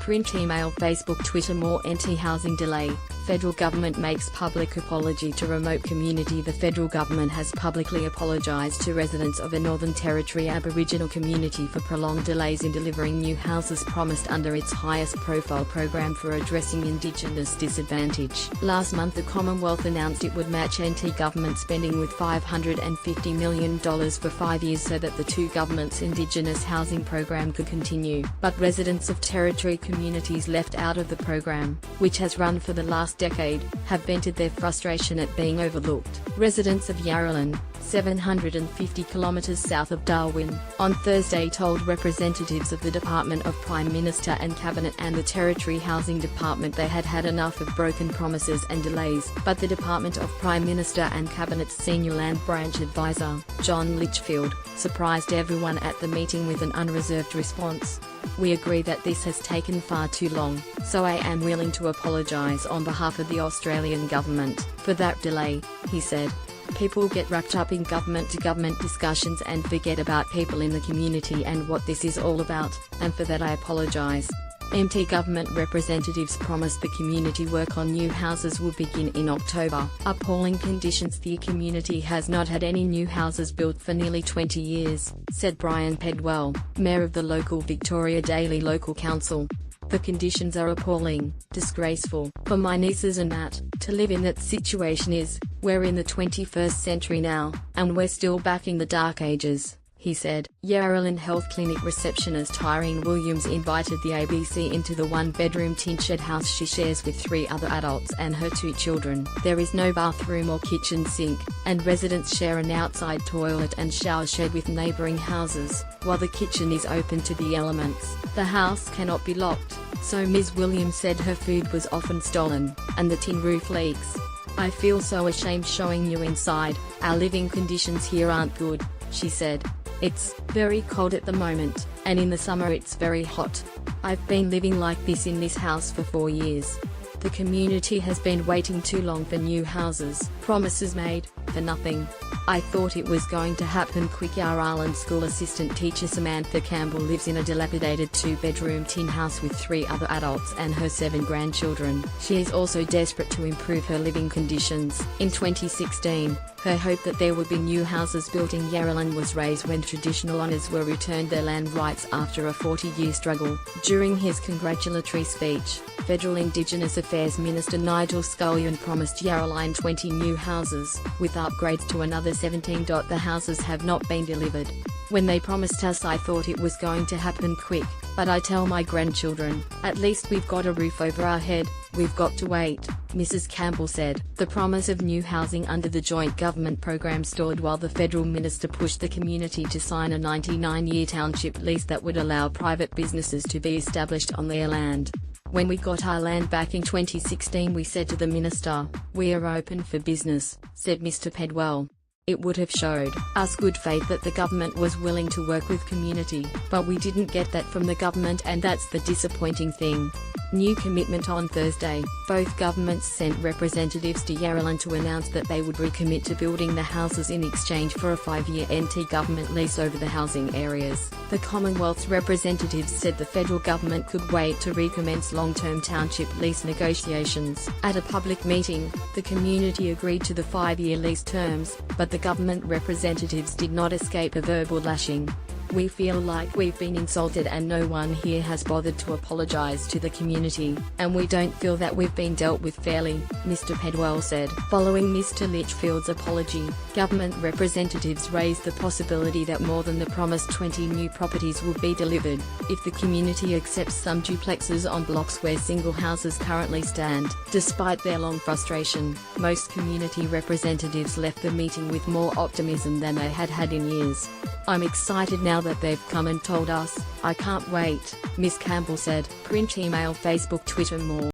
Print, email, Facebook, Twitter. More anti-housing delay. Federal government makes public apology to remote community. The federal government has publicly apologized to residents of a Northern Territory Aboriginal community for prolonged delays in delivering new houses promised under its highest profile program for addressing Indigenous disadvantage. Last month the Commonwealth announced it would match anti-government spending with $550 million for 5 years so that the two governments' Indigenous housing program could continue, but residents of Territory communities left out of the program, which has run for the last decade, have vented their frustration at being overlooked. Residents of Yarralin, 750 kilometers south of Darwin, on Thursday told representatives of the Department of Prime Minister and Cabinet and the Territory Housing Department they had had enough of broken promises and delays, but the Department of Prime Minister and Cabinet's senior land branch advisor, John Litchfield, surprised everyone at the meeting with an unreserved response. "We agree that this has taken far too long, so I am willing to apologise on behalf of the Australian government for that delay," he said. "People get wrapped up in government-to-government discussions and forget about people in the community and what this is all about, and for that I apologise." MT government representatives promised the community work on new houses would begin in October. "Appalling conditions. The community has not had any new houses built for nearly 20 years, said Brian Pedwell, mayor of the local Victoria Daily Local Council. "The conditions are appalling, disgraceful. For my nieces and that, to live in that situation is, we're in the 21st century now, and we're still back in the dark ages," he said. Yarralin Health Clinic receptionist Irene Williams invited the ABC into the one-bedroom tin shed house she shares with 3 other adults and her 2 children. "There is no bathroom or kitchen sink, and residents share an outside toilet and shower shed with neighbouring houses, while the kitchen is open to the elements. The house cannot be locked, so Ms. Williams said her food was often stolen, and the tin roof leaks. I feel so ashamed showing you inside. Our living conditions here aren't good," she said. "It's very cold at the moment, and in the summer it's very hot. I've been living like this in this house for 4 years. The community has been waiting too long for new houses. Promises made, for nothing. I thought it was going to happen quick." Yarralin school assistant teacher Samantha Campbell lives in a dilapidated 2-bedroom tin house with 3 other adults and her 7 grandchildren. She is also desperate to improve her living conditions. In 2016, her hope that there would be new houses built in Yarralin was raised when traditional owners were returned their land rights after a 40-year struggle. During his congratulatory speech, Federal Indigenous Affairs Minister Nigel Scullion promised Yarralin 20 new houses, with upgrades to another 17. The houses have not been delivered. "When they promised us I thought it was going to happen quick, but I tell my grandchildren, at least we've got a roof over our head, we've got to wait," Mrs. Campbell said. The promise of new housing under the joint government program stalled while the federal minister pushed the community to sign a 99-year township lease that would allow private businesses to be established on their land. "When we got our land back in 2016 we said to the minister, we are open for business," said Mr. Pedwell. "It would have showed us good faith that the government was willing to work with community, but we didn't get that from the government, and that's the disappointing thing." New commitment on Thursday. Both governments sent representatives to Yarralin to announce that they would recommit to building the houses in exchange for a 5-year anti-government lease over the housing areas. The Commonwealth's representatives said the federal government could wait to recommence long-term township lease negotiations. At a public meeting, the community agreed to the 5-year lease terms, but the government representatives did not escape a verbal lashing. "We feel like we've been insulted and no one here has bothered to apologise to the community, and we don't feel that we've been dealt with fairly," Mr. Pedwell said. Following Mr. Litchfield's apology, government representatives raised the possibility that more than the promised 20 new properties will be delivered, if the community accepts some duplexes on blocks where single houses currently stand. Despite their long frustration, most community representatives left the meeting with more optimism than they had had in years. "I'm excited now that they've come and told us. I can't wait," Ms. Campbell said. Print, email, Facebook, Twitter. More